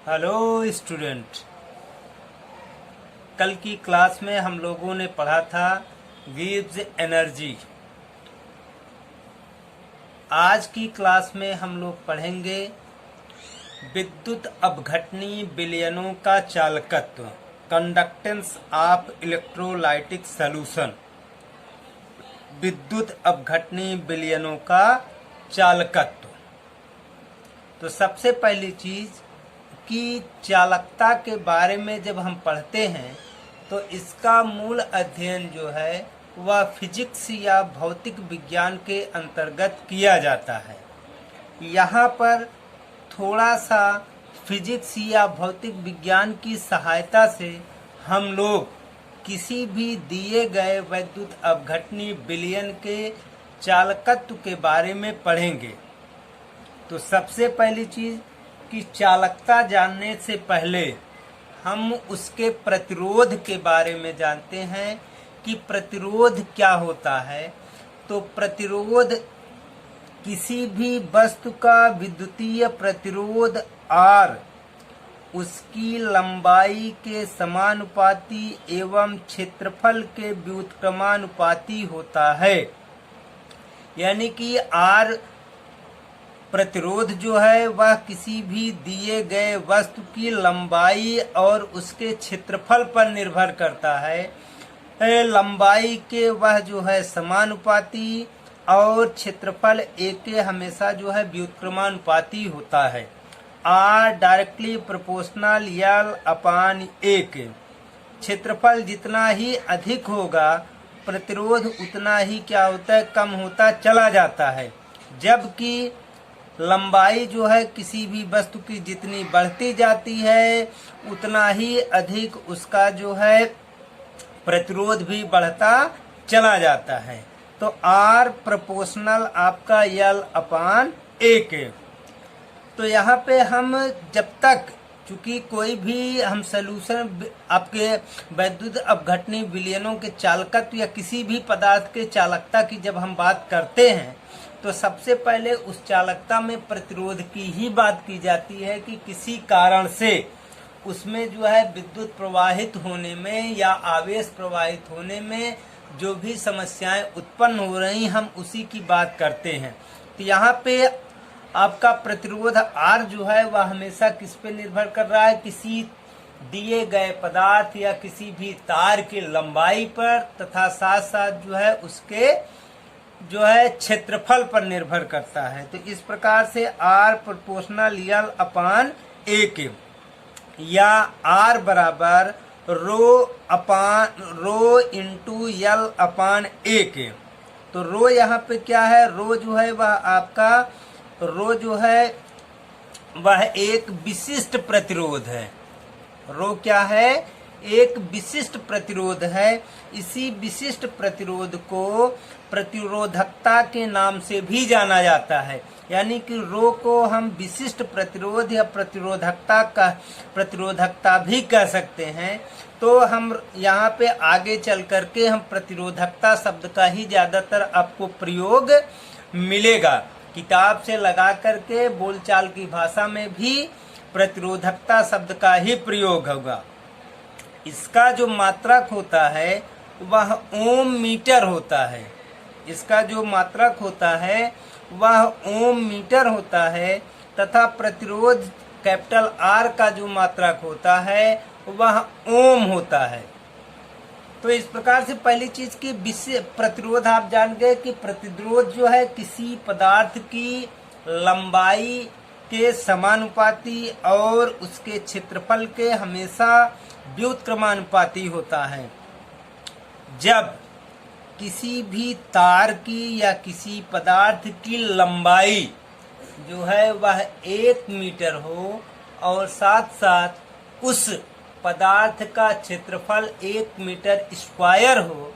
Hello student. कल की class में हम लोगों ने पढ़ा था गिव्स एनर्जी। आज की क्लास में हम लोग पढ़ेंगे विद्युत अपघटनी विलयनों का चालकत्व, कंडक्टेंस ऑफ इलेक्ट्रोलाइटिक सॉल्यूशन। विद्युत अपघटनी विलयनों का चालकत्व। तो सबसे पहली चीज कि चालकता के बारे में जब हम पढ़ते हैं तो इसका मूल अध्ययन जो है वह फिजिक्स या भौतिक विज्ञान के अंतर्गत किया जाता है। यहाँ पर थोड़ा सा फिजिक्स या भौतिक विज्ञान की सहायता से हम लोग किसी भी दिए गए विद्युत अपघटनी विलयन के चालकत्व के बारे में पढ़ेंगे। तो सबसे पहली चीज कि चालकता जानने से पहले हम उसके प्रतिरोध के बारे में जानते हैं कि प्रतिरोध क्या होता है। तो प्रतिरोध किसी भी वस्तु का विद्युतीय प्रतिरोध R उसकी लंबाई के समानुपाती एवं क्षेत्रफल के व्युत्क्रमानुपाती होता है। यानी कि R प्रतिरोध जो है वह किसी भी दिए गए वस्तु की लंबाई और उसके क्षेत्रफल पर निर्भर करता है। लंबाई के वह जो है समानुपाती और क्षेत्रफल A के हमेशा जो है व्युत्क्रमानुपाती होता है। R directly proportional L upon A के। क्षेत्रफल जितना ही अधिक होगा प्रतिरोध उतना ही क्या होता है, कम होता चला जाता है। जबकि लंबाई जो है किसी भी वस्तु की जितनी बढ़ती जाती है उतना ही अधिक उसका जो है प्रतिरोध भी बढ़ता चला जाता है। तो R प्रोपोर्शनल आपका L अपॉन A के। तो यहाँ पे हम जब तक चूंकि कोई भी हम सलूशन आपके विद्युत अपघटनी विलयनों के चालकत्व या किसी भी पदार्थ के चालकता की जब हम बात करते हैं तो सबसे पहले उस चालकता में प्रतिरोध की ही बात की जाती है कि किसी कारण से उसमें जो है विद्युत प्रवाहित होने में या आवेश प्रवाहित होने में जो भी समस्याएं उत्पन्न हो रही हम उसी की बात करते हैं। तो यहाँ पे आपका प्रतिरोध R जो है वह हमेशा किस पे निर्भर कर रहा है, किसी दिए गए पदार्थ या किसी भी तार की लंबाई पर तथा साथ साथ जो है उसके जो है क्षेत्रफल पर निर्भर करता है। तो इस प्रकार से R proportional L upon A के या R बराबर rho into L upon A के। तो रो यहाँ पे क्या है, रो जो है वह आपका रो जो है वह एक विशिष्ट प्रतिरोध है। रो क्या है, एक विशिष्ट प्रतिरोध है। इसी विशिष्ट प्रतिरोध को प्रतिरोधकता के नाम से भी जाना जाता है। यानी कि रो को हम विशिष्ट प्रतिरोध या प्रतिरोधकता भी कह सकते हैं। तो हम यहाँ पे आगे चल करके हम प्रतिरोधकता शब्द का ही ज्यादातर आपको प्रयोग मिलेगा। किताब से लगा करके बोलचाल की भाषा में भी प्रतिरोधकता शब्द का ही प्रयोग होगा। इसका जो मात्रक होता है वह ओम मीटर होता है। इसका जो मात्रक होता है वह ओम मीटर होता है तथा प्रतिरोध कैपिटल R का जो मात्रक होता है वह ओम होता है। तो इस प्रकार से पहली चीज की प्रतिरोध आप जान गए कि प्रतिरोध जो है किसी पदार्थ की लंबाई के समानुपाती और उसके क्षेत्रफल के हमेशा व्युत्क्रमानुपाती होता है। जब किसी भी तार की या किसी पदार्थ की लंबाई जो है वह 1 मीटर हो और साथ साथ उस पदार्थ का क्षेत्रफल 1 मीटर स्क्वायर हो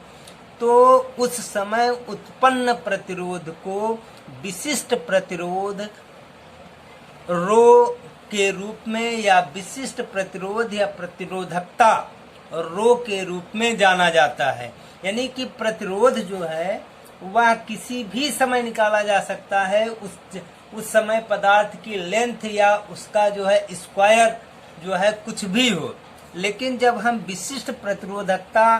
तो उस समय उत्पन्न प्रतिरोध को विशिष्ट प्रतिरोध रो के रूप में या विशिष्ट प्रतिरोध या प्रतिरोधकता रो के रूप में जाना जाता है। यानी कि प्रतिरोध जो है वह किसी भी समय निकाला जा सकता है। उस समय पदार्थ की लेंथ या उसका जो है स्क्वायर जो है कुछ भी हो। लेकिन जब हम विशिष्ट प्रतिरोधकता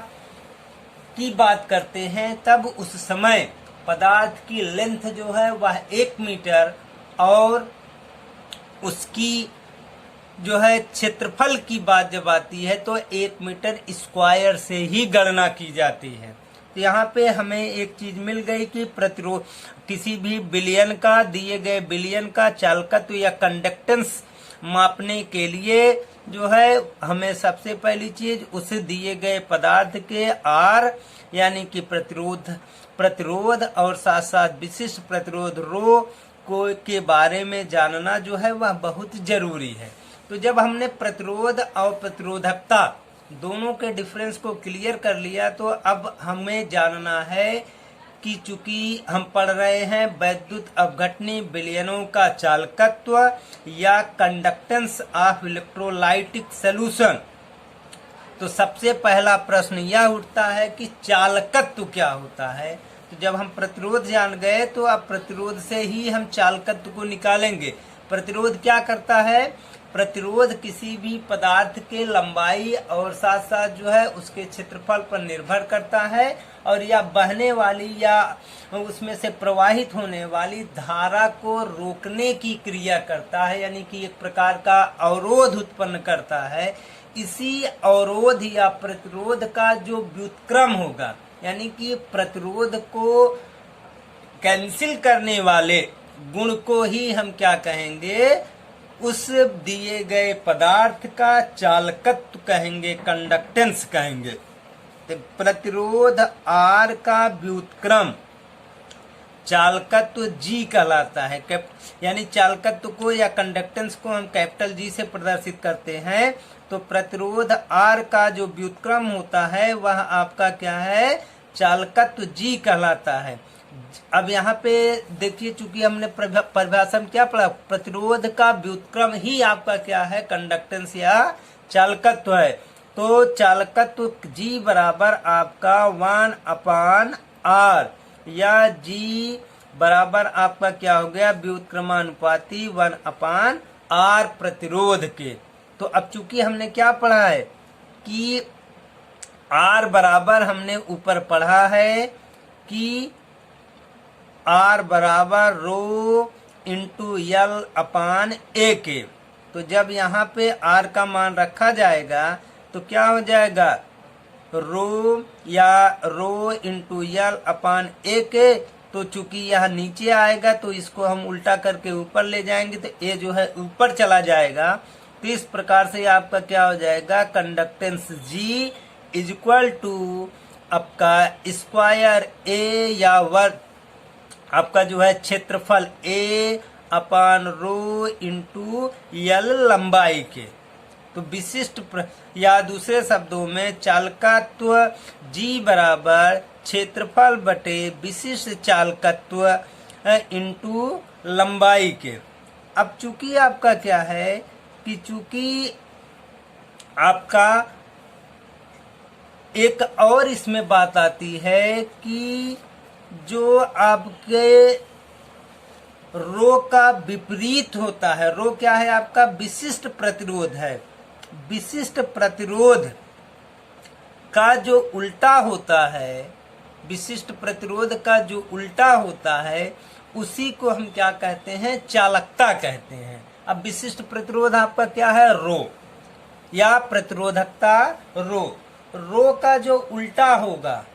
की बात करते हैं तब उस समय पदार्थ की लेंथ जो है वह 1 मीटर और उसकी जो है क्षेत्रफल की बात जब आती है तो 1 मीटर स्क्वायर से ही गणना की जाती है। तो यहाँ पे हमें एक चीज मिल गई कि प्रतिरोध किसी भी बिलियन का दिए गए बिलियन का चालकत्व या कंडक्टेंस मापने के लिए जो है हमें सबसे पहली चीज उस दिए गए पदार्थ के आर यानी कि प्रतिरोध और साथ साथ विशिष्ट प्रतिरोध रो को के बारे में जानना जो है वह बहुत जरूरी है। तो जब हमने प्रतिरोध और प्रतिरोधकता दोनों के डिफरेंस को क्लियर कर लिया तो अब हमें जानना है कि चूंकि हम पढ़ रहे हैं वैद्युत अपघटनी विलयनों का चालकत्व या कंडक्टेंस ऑफ इलेक्ट्रोलाइटिक सॉल्यूशन, तो सबसे पहला प्रश्न यह उठता है कि चालकत्व क्या होता है। तो जब हम प्रतिरोध जान गए तो अब प्रतिरोध से ही हम चालकत्व को निकालेंगे। प्रतिरोध क्या करता है? प्रतिरोध किसी भी पदार्थ के लंबाई और साथ साथ जो है उसके क्षेत्रफल पर निर्भर करता है और या बहने वाली या उसमें से प्रवाहित होने वाली धारा को रोकने की क्रिया करता है, यानी कि एक प्रकार का अवरोध उत्पन्न करता है। इसी अवरोध या प्रतिरोध का जो व्युत्क्रम होगा, यानी कि प्रतिरोध को कैंसिल करने वाले गुण को ही हम क्या कहेंगे? उस दिए गए पदार्थ का चालकत्व कहेंगे, कंडक्टेंस कहेंगे। तो प्रतिरोध आर का व्युत्क्रम चालकत्व जी कहलाता है। यानी चालकत्व को या कंडक्टेंस को हम कैपिटल जी से प्रदर्शित करते हैं। तो प्रतिरोध आर का जो व्युत्क्रम होता है वह आपका क्या है? चालकत्व जी कहलाता है। अब यहाँ पे देखिए, चूंकि हमने परिभाषा में क्या पढ़ा, प्रतिरोध का व्युत्क्रम ही आपका क्या है? कंडक्टेंस या चालकत्व है। तो चालकत्व जी बराबर आपका 1/r या जी बराबर आपका क्या हो गया? व्युत्क्रमानुपाती 1/r प्रतिरोध के। तो अब चूंकि हमने क्या पढ़ा है कि R बराबर हमने ऊपर पढ़ा है कि R बराबर रो इंटू L/A के। तो जब यहाँ पे R का मान रखा जाएगा तो क्या हो जाएगा? रो इंटू L/A के। तो चूंकि यह नीचे आएगा तो इसको हम उल्टा करके ऊपर ले जाएंगे तो A जो है ऊपर चला जाएगा। तो इस प्रकार से आपका क्या हो जाएगा? Conductance G is equal to आपका स्क्वायर A या वर्ग आपका जो है क्षेत्रफल A/रो इंटू L लंबाई के। तो विशिष्ट या दूसरे शब्दों में चालकत्व G बराबर क्षेत्रफल बटे विशिष्ट चालकत्व इंटू लंबाई के। अब चूंकि आपका क्या है कि चूंकि आपका एक और इसमें बात आती है कि जो आपके रो का विपरीत होता है, रो क्या है? आपका विशिष्ट प्रतिरोध है। विशिष्ट प्रतिरोध का जो उल्टा होता है, विशिष्ट प्रतिरोध का जो उल्टा होता है उसी को हम क्या कहते हैं? चालकता कहते हैं। अब विशिष्ट प्रतिरोध आपका क्या है? रो या प्रतिरोधकता रो का जो उल्टा होगा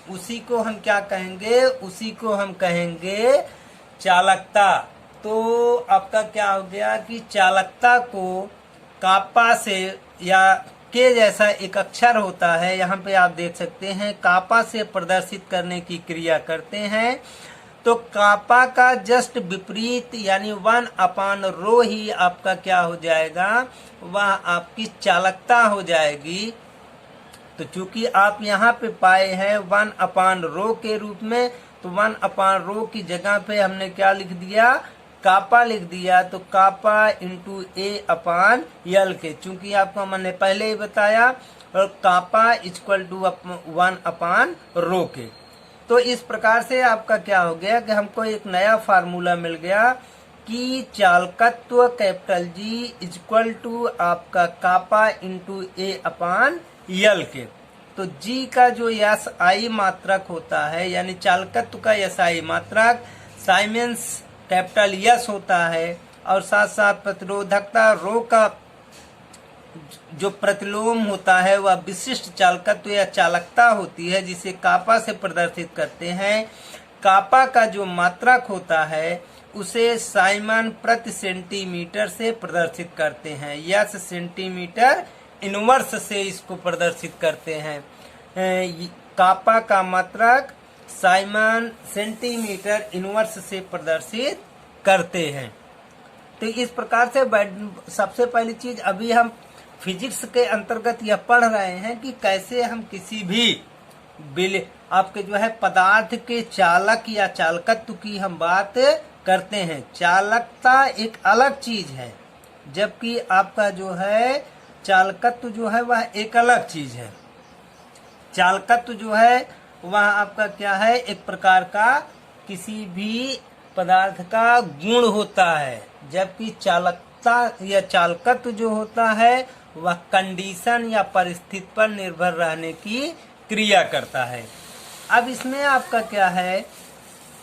उसी को हम क्या कहेंगे? उसी को हम कहेंगे चालकता। तो आपका क्या हो गया कि चालकता को कापा से या के जैसा एक अक्षर होता है, यहाँ पे आप देख सकते हैं, कापा से प्रदर्शित करने की क्रिया करते हैं। तो कापा का जस्ट विपरीत यानी 1/रो ही आपका क्या हो जाएगा? वह आपकी चालकता हो जाएगी। तो चूंकि आप यहाँ पे पाए हैं 1/रो के रूप में, तो 1/रो की जगह पे हमने क्या लिख दिया? कापा लिख दिया। तो कापा इंटू A/L के, चूंकि आपको मैंने पहले ही बताया, और कापा इक्वल टू 1/रो के। तो इस प्रकार से आपका क्या हो गया कि हमको एक नया फार्मूला मिल गया कि चालकत्व कैपिटल जी इक्वल टू आपका कापा इंटू ए अपान यल के। तो जी का जो यस आई मात्रक होता है, यानी चालकत्व का यस आई मात्रक साइमेंस कैपिटल यस होता है, और साथ साथ प्रतिरोधकता रो का जो प्रतिलोम होता है वह विशिष्ट चालकत्व या चालकता होती है, जिसे कापा से प्रदर्शित करते हैं। कापा का जो मात्रक होता है उसे साइमन प्रति सेंटीमीटर से प्रदर्शित करते हैं, यस सेंटीमीटर इनवर्स से इसको प्रदर्शित करते हैं। कापा का मात्रक साइमन सेंटीमीटर इनवर्स से प्रदर्शित करते हैं। तो इस प्रकार से सबसे पहली चीज अभी हम फिजिक्स के अंतर्गत यह पढ़ रहे हैं कि कैसे हम किसी भी आपके जो है पदार्थ के चालक या चालकत्व की हम बात करते हैं। चालकता एक अलग चीज है, जबकि आपका जो है चालकत्व जो है वह एक अलग चीज है। चालकत्व जो है वह आपका क्या है, एक प्रकार का किसी भी पदार्थ का गुण होता है, जबकि चालकता या चालकत्व जो होता है वह कंडीशन या परिस्थिति पर निर्भर रहने की क्रिया करता है। अब इसमें आपका क्या है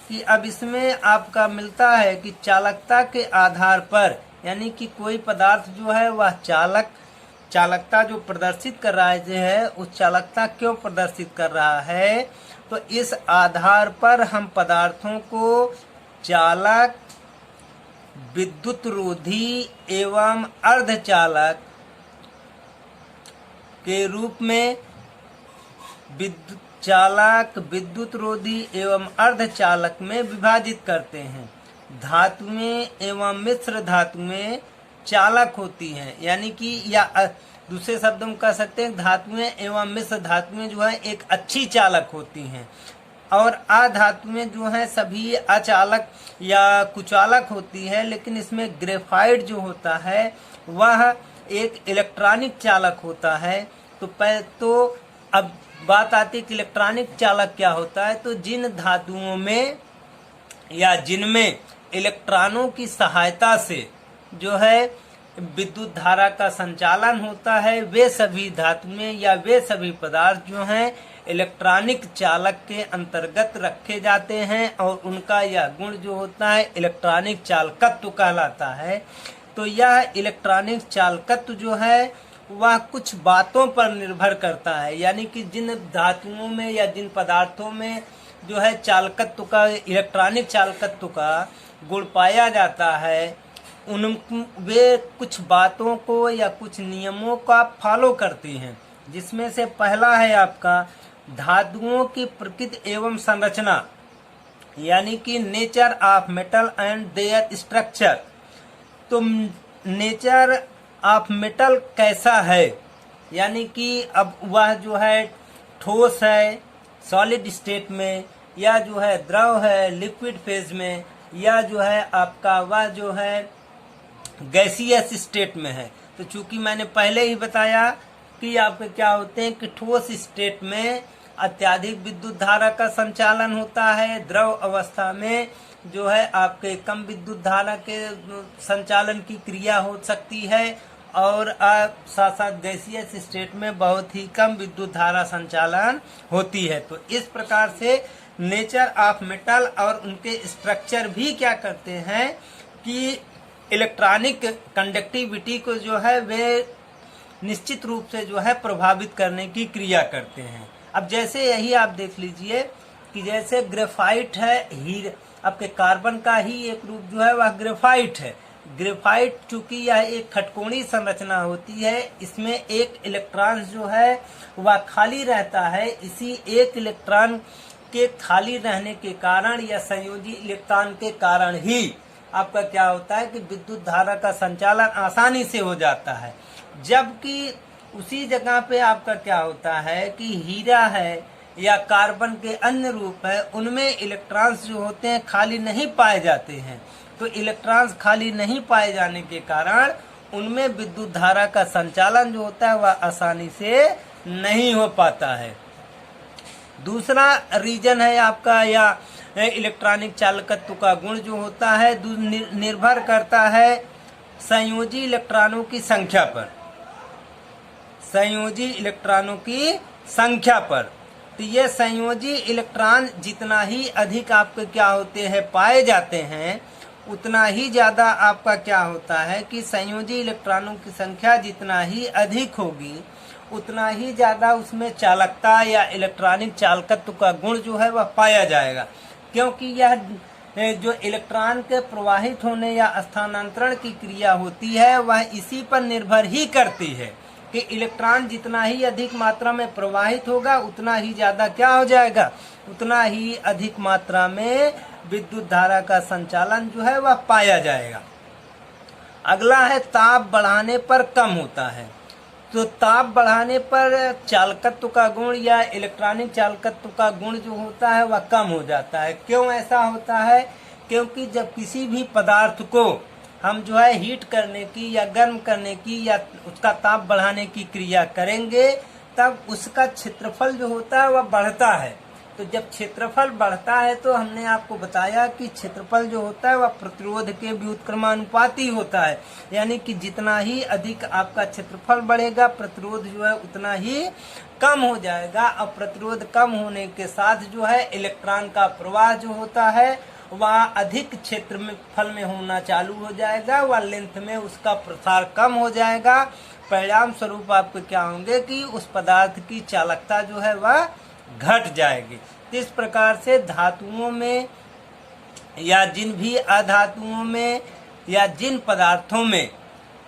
कि अब इसमें आपका मिलता है कि चालकता के आधार पर, यानी कि कोई पदार्थ जो है वह चालकता जो प्रदर्शित कर रहा है उस चालकता क्यों प्रदर्शित कर रहा है, तो इस आधार पर हम पदार्थों को चालक, विद्युत रोधी एवं अर्धचालक के रूप में चालक, विद्युत रोधी एवं अर्धचालक में विभाजित करते हैं। धातुएं एवं मिश्र धातुएं चालक होती हैं, यानी कि या दूसरे शब्दों में कह सकते हैं धातुएं एवं मिश्र धातुएं जो है एक अच्छी चालक होती हैं, और अधातुएं जो हैं सभी अचालक या कुचालक होती है। लेकिन इसमें ग्रेफाइट जो होता है वह एक इलेक्ट्रॉनिक चालक होता है। तो अब बात आती है कि इलेक्ट्रॉनिक चालक क्या होता है, तो जिन धातुओं में या जिनमें इलेक्ट्रॉनों की सहायता से जो है विद्युत धारा का संचालन होता है, वे सभी धातुएं या वे सभी पदार्थ जो हैं इलेक्ट्रॉनिक चालक के अंतर्गत रखे जाते हैं, और उनका यह गुण जो होता है इलेक्ट्रॉनिक चालकत्व कहलाता है। तो यह इलेक्ट्रॉनिक चालकत्व जो है वह कुछ बातों पर निर्भर करता है, यानी कि जिन धातुओं में या जिन पदार्थों में जो है चालकत्व का, इलेक्ट्रॉनिक चालकत्व का गुण पाया जाता है, वे कुछ बातों को या कुछ नियमों का फॉलो करती हैं, जिसमें से पहला है आपका धातुओं की प्रकृति एवं संरचना, यानी कि nature of metal and there structure. तो नेचर ऑफ मेटल कैसा है, यानी कि अब वह जो है ठोस है सॉलिड स्टेट में, या जो है द्रव है लिक्विड फेज में, या जो है आपका वह जो है गैसियस स्टेट में है। तो चूंकि मैंने पहले ही बताया कि आपके क्या होते हैं कि ठोस स्टेट में अत्यधिक विद्युत धारा का संचालन होता है, द्रव अवस्था में जो है आपके कम विद्युत धारा के संचालन की क्रिया हो सकती है, और साथ साथ गैसियस स्टेट में बहुत ही कम विद्युत धारा संचालन होती है। तो इस प्रकार से नेचर ऑफ मेटल और उनके स्ट्रक्चर भी क्या करते हैं कि इलेक्ट्रॉनिक कंडक्टिविटी को जो है वे निश्चित रूप से जो है प्रभावित करने की क्रिया करते हैं। अब जैसे यही आप देख लीजिए कि जैसे ग्रेफाइट है, आपके कार्बन का ही एक रूप जो है वह ग्रेफाइट है। ग्रेफाइट चूंकि यह एक खटकोणी संरचना होती है, इसमें एक इलेक्ट्रॉन जो है वह खाली रहता है। इसी एक इलेक्ट्रॉन के खाली रहने के कारण या संयोजी इलेक्ट्रॉन के कारण ही आपका क्या होता है कि विद्युत धारा का संचालन आसानी से हो जाता है। जबकि उसी जगह पे आपका क्या होता है कि हीरा है या कार्बन के अन्य रूप है, उनमें इलेक्ट्रॉन्स जो होते हैं खाली नहीं पाए जाते हैं। तो इलेक्ट्रॉन्स खाली नहीं पाए जाने के कारण उनमें विद्युत धारा का संचालन जो होता है वह आसानी से नहीं हो पाता है। दूसरा रीजन है आपका या इलेक्ट्रॉनिक चालकत्व का गुण जो होता है निर्भर करता है संयोजी इलेक्ट्रॉनों की संख्या पर, संयोजी इलेक्ट्रॉनों की संख्या पर। तो ये संयोजी इलेक्ट्रॉन जितना ही अधिक आपके क्या होते हैं पाए जाते हैं, उतना ही ज्यादा आपका क्या होता है कि संयोजी इलेक्ट्रॉनों की संख्या जितना ही अधिक होगी उतना ही ज्यादा उसमें चालकता या इलेक्ट्रॉनिक चालकत्व का गुण जो है वह पाया जाएगा। क्योंकि यह जो इलेक्ट्रॉन के प्रवाहित होने या स्थानांतरण की क्रिया होती है वह इसी पर निर्भर ही करती है कि इलेक्ट्रॉन जितना ही अधिक मात्रा में प्रवाहित होगा उतना ही ज्यादा क्या हो जाएगा, उतना ही अधिक मात्रा में विद्युत धारा का संचालन जो है वह पाया जाएगा। अगला है ताप बढ़ाने पर कम होता है। तो ताप बढ़ाने पर चालकत्व का गुण या इलेक्ट्रॉनिक चालकत्व का गुण जो होता है वह कम हो जाता है। क्यों ऐसा होता है? क्योंकि जब किसी भी पदार्थ को हम जो है हीट करने की या गर्म करने की या उसका ताप बढ़ाने की क्रिया करेंगे तब उसका क्षेत्रफल जो होता है वह बढ़ता है। तो जब क्षेत्रफल बढ़ता है तो हमने आपको बताया कि क्षेत्रफल जो होता है वह प्रतिरोध के व्युत्क्रमानुपाती होता है, यानी कि जितना ही अधिक आपका क्षेत्रफल बढ़ेगा प्रतिरोध जो है उतना ही कम हो जाएगा। और प्रतिरोध कम होने के साथ जो है इलेक्ट्रॉन का प्रवाह जो होता है वह अधिक क्षेत्र में फल में होना चालू हो जाएगा, वह लेंथ में उसका प्रसार कम हो जाएगा। परिणाम स्वरूप आपको क्या होंगे कि उस पदार्थ की चालकता जो है वह घट जाएगी। तो इस प्रकार से धातुओं में या जिन भी अधातुओं में या जिन पदार्थों में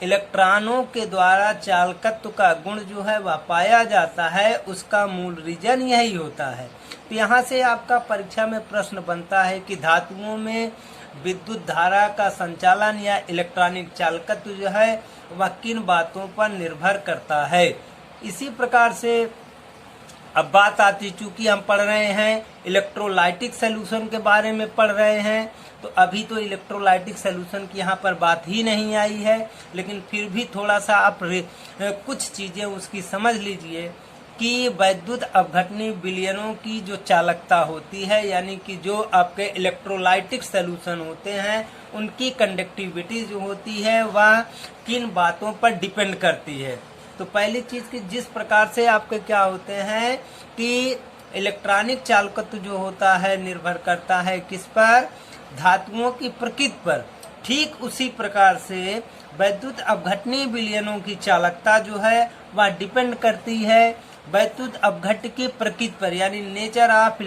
इलेक्ट्रॉनों के द्वारा चालकत्व का गुण जो है वह पाया जाता है उसका मूल रीजन यही होता है। तो यहाँ से आपका परीक्षा में प्रश्न बनता है कि धातुओं में विद्युत धारा का संचालन या इलेक्ट्रॉनिक चालकत्व जो है वह किन बातों पर निर्भर करता है। इसी प्रकार से अब बात आती, चूंकि हम पढ़ रहे हैं इलेक्ट्रोलाइटिक सॉल्यूशन के बारे में पढ़ रहे हैं, तो अभी तो इलेक्ट्रोलाइटिक सॉल्यूशन की यहाँ पर बात ही नहीं आई है, लेकिन फिर भी थोड़ा सा आप कुछ चीजें उसकी समझ लीजिए कि वैद्युत अपघटनी विलयनों की जो चालकता होती है, यानी कि जो आपके इलेक्ट्रोलाइटिक सॉल्यूशन होते हैं उनकी कंडक्टिविटी जो होती है वह किन बातों पर डिपेंड करती है। तो पहली चीज कि जिस प्रकार से आपके क्या होते हैं कि इलेक्ट्रॉनिक चालकत्व जो होता है निर्भर करता है किस पर, धातुओं की प्रकृति पर, ठीक उसी प्रकार से वैद्युत अपघटनी विलयनों की चालकता जो है वह डिपेंड करती है वैद्युत अपघट्य की प्रकृति पर, यानी नेचर ऑफ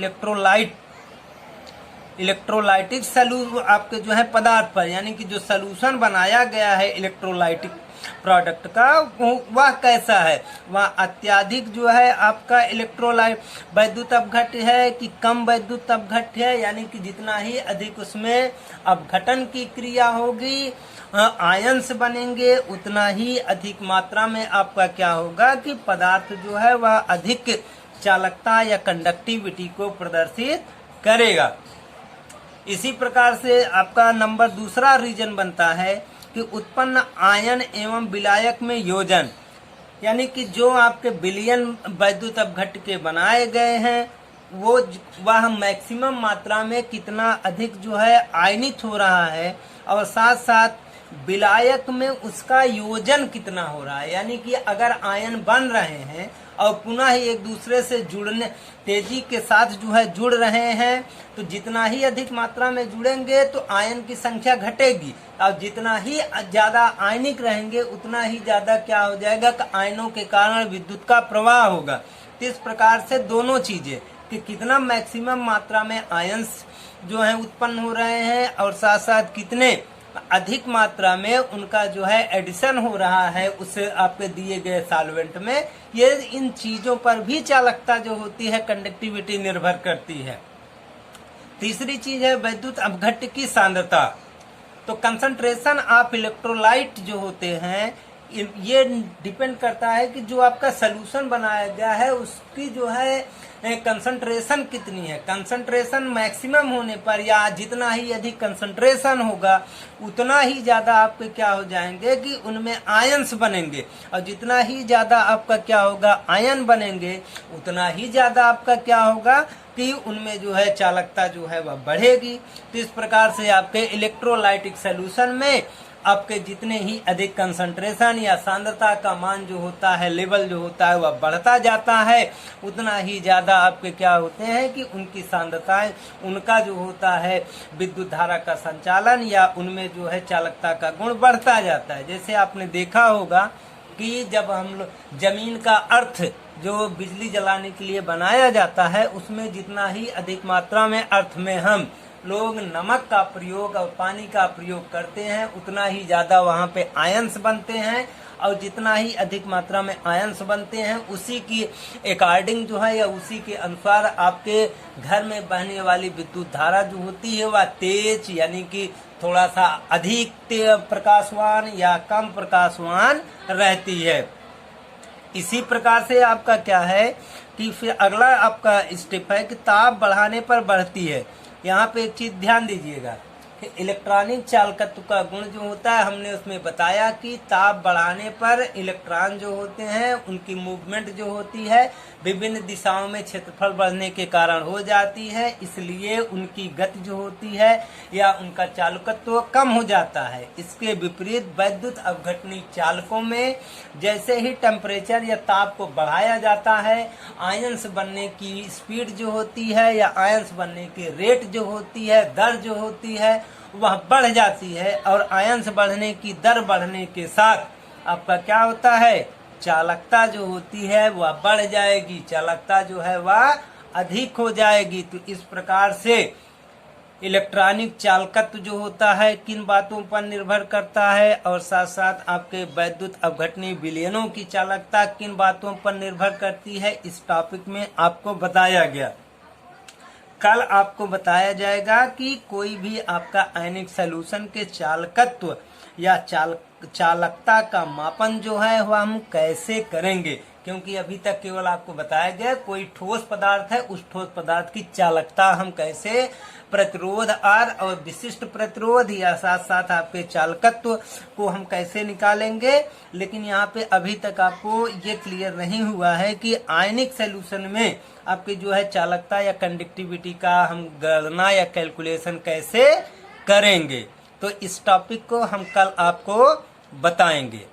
इलेक्ट्रोलाइटिक सॉल्यूशन आपके जो है पदार्थ पर, यानी कि जो सॉल्यूशन बनाया गया है इलेक्ट्रोलाइटिक प्रोडक्ट का वह कैसा है, वह अत्याधिक जो है आपका इलेक्ट्रोलाइट वैद्युत अपघट्य है कि कम वैद्युत अपघट्य है, यानी कि जितना ही अधिक उसमें अपघटन की क्रिया होगी आयंस बनेंगे उतना ही अधिक मात्रा में आपका क्या होगा कि पदार्थ जो है वह अधिक चालकता या कंडक्टिविटी को प्रदर्शित करेगा। इसी प्रकार से आपका नंबर दूसरा रीजन बनता है कि उत्पन्न आयन एवं विलायक में योजन, यानी कि जो आपके विलयन वैद्युत अपघट्य के बनाए गए हैं वह मैक्सिमम मात्रा में कितना अधिक जो है आयनित हो रहा है और साथ साथ विलायक में उसका योजन कितना हो रहा है, यानी कि अगर आयन बन रहे हैं और पुनः ही एक दूसरे से जुड़ने तेजी के साथ जो है जुड़ रहे हैं तो जितना ही अधिक मात्रा में जुड़ेंगे तो आयन की संख्या घटेगी और जितना ही ज्यादा आयनिक रहेंगे उतना ही ज्यादा क्या हो जाएगा कि आयनों के कारण विद्युत का प्रवाह होगा। तो इस प्रकार से दोनों चीजें कि कितना मैक्सिमम मात्रा में आयन्स जो है उत्पन्न हो रहे हैं और साथ साथ कितने अधिक मात्रा में उनका जो है एडिशन हो रहा है उस आपके दिए गए सॉल्वेंट में, ये इन चीजों पर भी चालकता जो होती है कंडक्टिविटी निर्भर करती है। तीसरी चीज है वैद्युत अपघट्य की सांद्रता। तो कंसंट्रेशन ऑफ इलेक्ट्रोलाइट जो होते हैं ये डिपेंड करता है कि जो आपका सॉल्यूशन बनाया गया है उसकी जो है कंसंट्रेशन कितनी है। कंसंट्रेशन मैक्सिमम होने पर या जितना ही अधिक कंसंट्रेशन होगा उतना ही ज्यादा आपके क्या हो जाएंगे कि उनमें आयन्स बनेंगे और जितना ही ज्यादा आपका क्या होगा आयन बनेंगे उतना ही ज्यादा आपका क्या होगा कि उनमें जो है चालकता जो है वह बढ़ेगी। तो इस प्रकार से आपके इलेक्ट्रोलाइटिक सॉल्यूशन में आपके जितने ही अधिक कंसंट्रेशन या सांद्रता का मान जो होता है, लेवल जो होता है वह बढ़ता जाता है, उतना ही ज़्यादा आपके क्या होते हैं कि उनकी सांद्रताएं, उनका जो होता है विद्युत धारा का संचालन या उनमें जो है चालकता का गुण बढ़ता जाता है। जैसे आपने देखा होगा कि जब हम लोग जमीन का अर्थ जो बिजली जलाने के लिए बनाया जाता है, उसमें जितना ही अधिक मात्रा में अर्थ में हम लोग नमक का प्रयोग और पानी का प्रयोग करते हैं, उतना ही ज्यादा वहाँ पे आयंस बनते हैं, और जितना ही अधिक मात्रा में आयंस बनते हैं उसी की अकॉर्डिंग जो है या उसी के अनुसार आपके घर में बहने वाली विद्युत धारा जो होती है वह तेज यानी कि थोड़ा सा अधिक प्रकाशवान या कम प्रकाशवान रहती है। इसी प्रकार से आपका क्या है कि फिर अगला आपका स्टेप है कि ताप बढ़ाने पर बढ़ती है। यहाँ पे एक चीज ध्यान दीजिएगा कि इलेक्ट्रॉनिक चालकत्व का गुण जो होता है, हमने उसमें बताया कि ताप बढ़ाने पर इलेक्ट्रॉन जो होते हैं उनकी मूवमेंट जो होती है विभिन्न दिशाओं में क्षेत्रफल बढ़ने के कारण हो जाती है, इसलिए उनकी गति जो होती है या उनका चालकत्व कम हो जाता है। इसके विपरीत वैद्युत अपघटनी चालकों में जैसे ही टेम्परेचर या ताप को बढ़ाया जाता है, आयंस बनने की स्पीड जो होती है या आयंस बनने की रेट जो होती है, दर जो होती है वह बढ़ जाती है, और आयंस बढ़ने की दर बढ़ने के साथ आपका क्या होता है, चालकता जो होती है वह बढ़ जाएगी, चालकता जो है वह अधिक हो जाएगी। तो इस प्रकार से इलेक्ट्रॉनिक चालकत्व जो होता है किन बातों पर निर्भर करता है, और साथ साथ आपके वैद्युत अपघटनी विलयनों की चालकता किन बातों पर निर्भर करती है, इस टॉपिक में आपको बताया गया। कल आपको बताया जाएगा कि कोई भी आपका आयनिक सॉल्यूशन के चालकत्व या चालकता का मापन जो है वह हम कैसे करेंगे, क्योंकि अभी तक केवल आपको बताया गया कोई ठोस पदार्थ है, उस ठोस पदार्थ की चालकता हम कैसे प्रतिरोध आर और विशिष्ट प्रतिरोध या साथ साथ आपके चालकत्व को हम कैसे निकालेंगे। लेकिन यहाँ पे अभी तक आपको ये क्लियर नहीं हुआ है कि आयनिक सॉल्यूशन में आपकी जो है चालकता या कंडक्टिविटी का हम गणना या कैलकुलेशन कैसे करेंगे। तो इस टॉपिक को हम कल आपको बताएंगे।